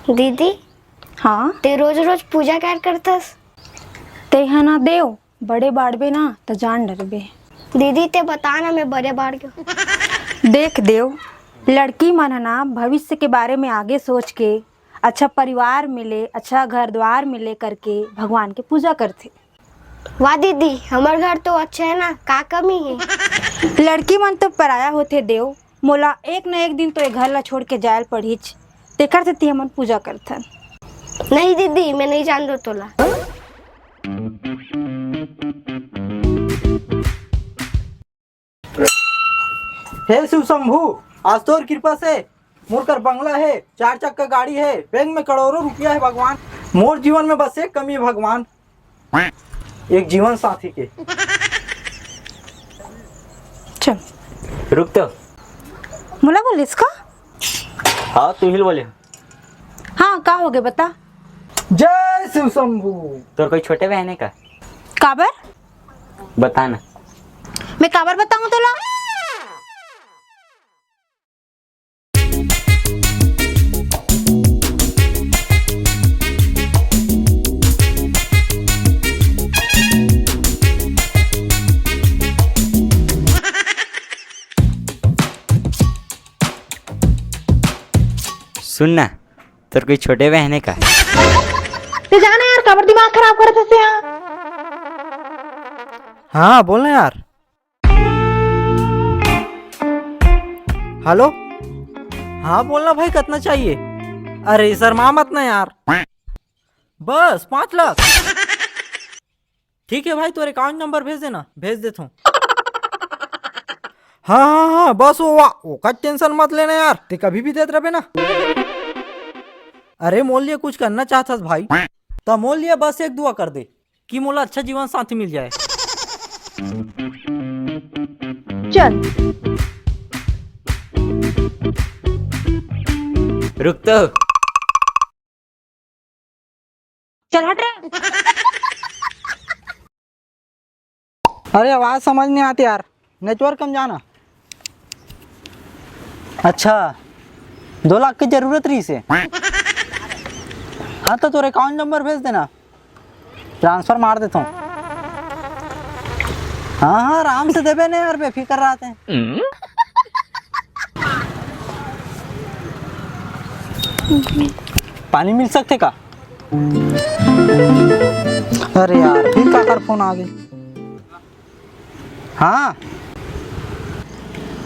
दीदी हाँ ते रोज रोज पूजा क्या करतस? ते है ना देव बड़े बाड़बे ना तो जान डरबे। दीदी ते बता ना मैं बड़े बाढ़ क्यों। देख देव, लड़की मन है ना भविष्य के बारे में आगे सोच के अच्छा परिवार मिले, अच्छा घर द्वार मिले करके भगवान की पूजा करते। वाह दीदी, हमार घर तो अच्छा है ना, का कमी है? लड़की मन तो पराया होते देव, मोला एक न एक दिन तो ये घर ला छोड़ के जायल पड़ीच, तेकर सेती हमन पूजा करथन। नहीं दीदी, मैं नहीं जान दो तोला। हे शिव शंभू, आज तोर कृपा से मोर कर बंगला है, 4 चक्का गाड़ी है, बैंक में करोड़ों रुपया है भगवान। मोर जीवन में बस एक कमी है भगवान, एक जीवन साथी के। चल रुक तो। मोला बोल इसका। हाँ तू ही बोले। हाँ का हो गए बता। जय शिव शंभू। तोर कोई छोटे बहन है का? काबर? बता ना। मैं काबर बताऊं तोला? सुन ना, तोर कोई छोटे बहन है का? ते जाना यार, काबर दिमाग खराब करत हसे यहाँ। हाँ बोल ना यार। हेलो, हाँ बोलना भाई, कितना चाहिए? अरे शर्मा मत ना यार, बस 5 लाख। ठीक है भाई, तोरे अकाउंट नंबर भेज देना, भेज देता हूँ। हाँ हाँ हाँ, बस वो का टेंशन मत लेना यार, ते कभी भी देते रहे ना। अरे मोल लिए कुछ करना चाहता भाई, तो मोल लिए बस एक दुआ कर दे कि मोला अच्छा जीवन साथी मिल जाए। चल रुक तो। चल हट रे। अरे आवाज समझ नहीं आती यार, नेटवर्क कम जाना। अच्छा 2 लाख की जरूरत रही से। हाँ तो तेरे अकाउंट नंबर भेज देना, ट्रांसफर मार देता हूँ। हाँ हाँ आराम से देबे नहीं यार, बेफिक्र रहते हैं। पानी मिल सकते का? अरे यार फिर का कर फोन आ गई। हाँ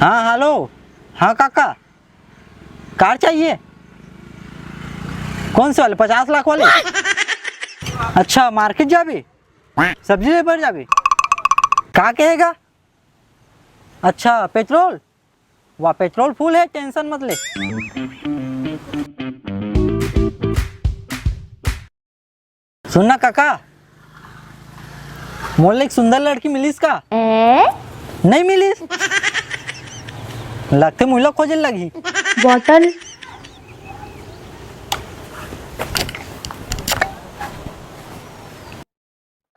हाँ हेलो, हाँ काका, कार चाहिए? कौन से वाले, 50 लाख वाले? अच्छा मार्केट जाबे, सब्जी ले बढ़ जाबे, का कहेगा? अच्छा पेट्रोल, वाह पेट्रोल फुल है, टेंशन मत ले। सुनना काका, मोल एक सुंदर लड़की मिलीस का? नहीं मिलीस? लगते मुझे खोजने लगी। बॉटल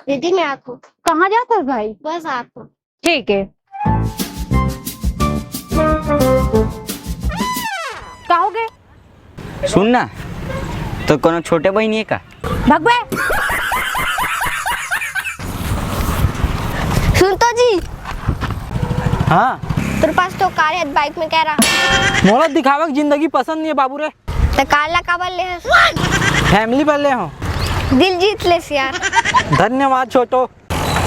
दीदी मैं आती हूँ। कहाँ जाता है भाई? बस आती हूँ। ठीक है। का हो गए? सुन ना, तो कोनो छोटे बहनी है का? भगवे। सुन तो जी, हाँ तेरे पास तो कार है, बाइक में कह रहा। मोला दिखावक जिंदगी पसंद नहीं है बाबू रे, तो कार काबर ले हस? फैमिली पर ले हो। दिल जीत लेस यार। धन्यवाद छोटो।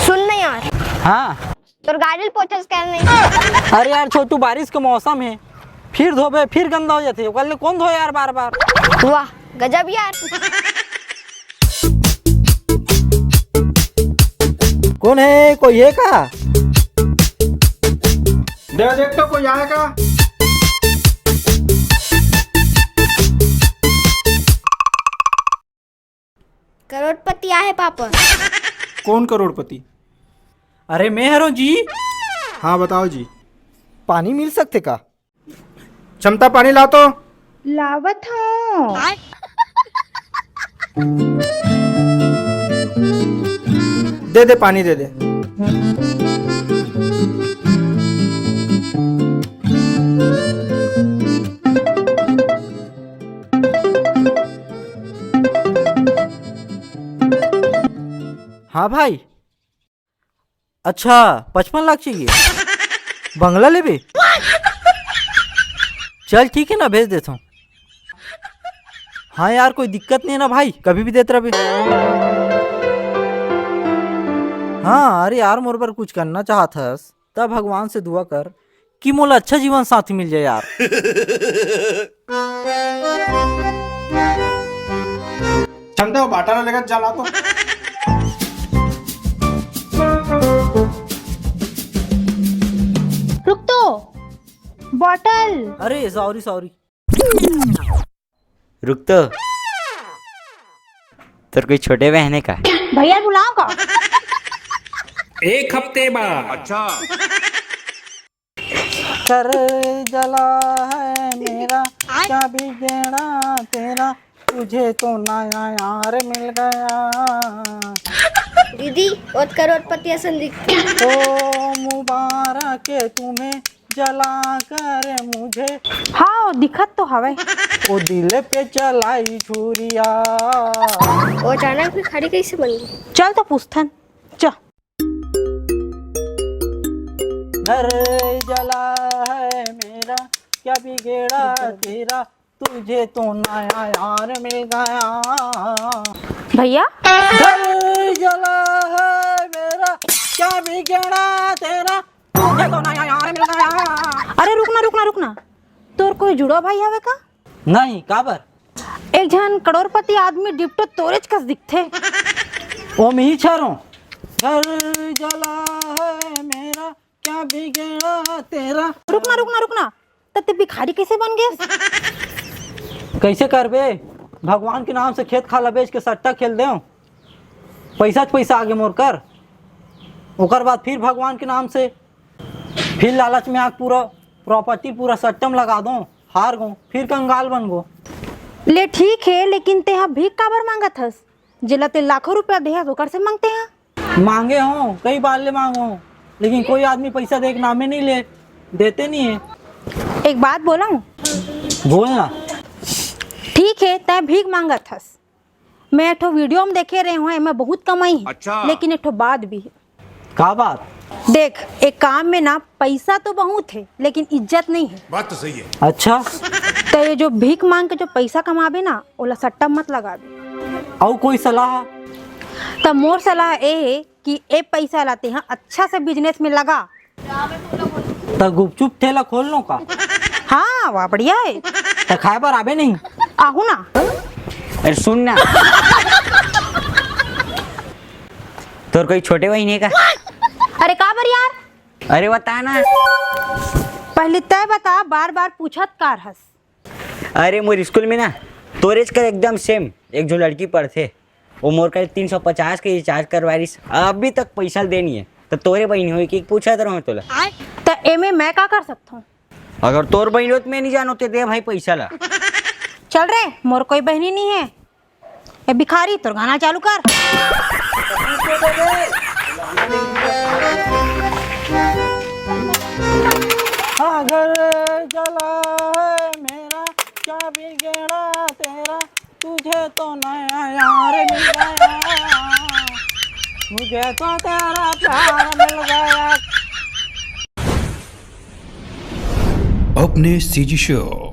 सुन ना यार, हाँ तोर गाड़ी पोछस कर नहीं। अरे यार छोटू, बारिश का मौसम है, फिर धोबे फिर गंदा हो जाते, कल कौन धो यार बार बार। वाह गजब यार। कौन है, कोई है का? देख तो कोई आएगा। करोड़पति आए पापा। कौन करोड़पति? अरे मैं हरो जी। हाँ बताओ जी। पानी मिल सकते का? क्षमता पानी ला तो। लावत हूँ। दे पानी दे दे। हाँ भाई। अच्छा 55 लाख चाहिए, बंगला ले भी। चल ठीक है ना, भेज देता हूँ। हाँ यार कोई दिक्कत नहीं है ना भाई, कभी भी देते रहे। हाँ अरे यार मोर पर कुछ करना चाहतस तब भगवान से दुआ कर कि मोला अच्छा जीवन साथी मिल जाए यार। क्षमता वो बाटा लेकर चला तो। रुक तो, बॉटल। अरे सॉरी सॉरी। रुक तो, तेरे कोई छोटे बहन है का? भैया बुलाओ का? एक हफ्ते बाद। कर जला है मेरा, क्या बिगड़ा तेरा, तुझे तो नया यार मिल गया। दीदी बहुत करोड़पति असन दिखती। ओ मुबारक है तुम्हें जला कर मुझे, हाँ दिखत तो हवे। ओ दिल पे चलाई छुरिया। वो अचानक भी खड़ी कैसे बन गई? चल तो पूछथन, चल। घर जला है मेरा, क्या बिगड़ा तेरा, तुझे तो नया यार मिल गया। भैया घर जला है मेरा, क्या बिगड़ा तेरा, तुझे तो नया यार मिल गया। अरे रुकना रुकना रुकना, तोर कोई जुड़ो भाई हवे का? नहीं काबर? एक जन करोड़पति आदमी डिप्टो तोरेज कस दिखथे। ओ मी छारो। घर जला है मेरा, क्या बिगड़ा तेरा। रुकना रुकना रुकना, तब ते भिखारी कैसे बन गए? कैसे करबे, भगवान के नाम से खेत खाला बेच के सट्टा खेल दे, पैसा पैसा आगे मोर कर, ओकर बाद फिर भगवान के नाम से फिर लालच में आग पूरा प्रॉपर्टी पूरा सट्टम लगा दो, हार गो, फिर कंगाल बन गो। ले ठीक है, लेकिन तेहा भीख काबर मांगत हस? जिला ते लाखों रुपया देहस ओकर से मांगते हैं। मांगे हो कई बार ले मांगो, लेकिन कोई आदमी पैसा दे के नामे नहीं ले, देते नहीं है। एक बात बोलाऊं? बोलना। ठीक है, तय भीख मांगत हस, मैं एठो वीडियो में देखे रहे हुए मैं बहुत कमाई है। अच्छा। लेकिन एठो बात भी है। का बात? देख, एक काम में ना पैसा तो बहुत है लेकिन इज्जत नहीं है। बात तो सही है। अच्छा तो ये जो भीख मांग के जो पैसा कमाबे ना, ओला सट्टा मत लगाबे। और कोई सलाह? तब मोर सलाह ए है कि ए पैसा लाते हैं अच्छा से बिजनेस में लगा। तो गुपचुप ठेला खोल लो का? हाँ वाह बढ़िया है। तो खाए पर आबे नहीं? आहू ना। अरे सुन ना, तोर कोई छोटे बहन है का? अरे काबर यार, अरे बता ना। पहले तय बता, बार बार पूछत कार हस। अरे मोर स्कूल में ना तोरेज कर एकदम सेम एक जो लड़की पढ़ते, वो मोर का 350 के रिचार्ज करवा रही, अभी तक पैसा देनी है। तो तोरे बहन हो कि पूछा रहो तोला। तो एमे मैं का कर सकता हूँ? अगर तोर बहन हो तो मैं नहीं जानो ते दे भाई पैसा ला। चल रे, मोर कोई बहनी नहीं है। ए भिखारी, तोर गाना चालू कर। हाँ घर जला है मेरा, क्या बिगड़ा तेरा, तुझे तो नया यार मिल गया, मुझे तो तेरा प्यार मिल गया। अपने सीजी शो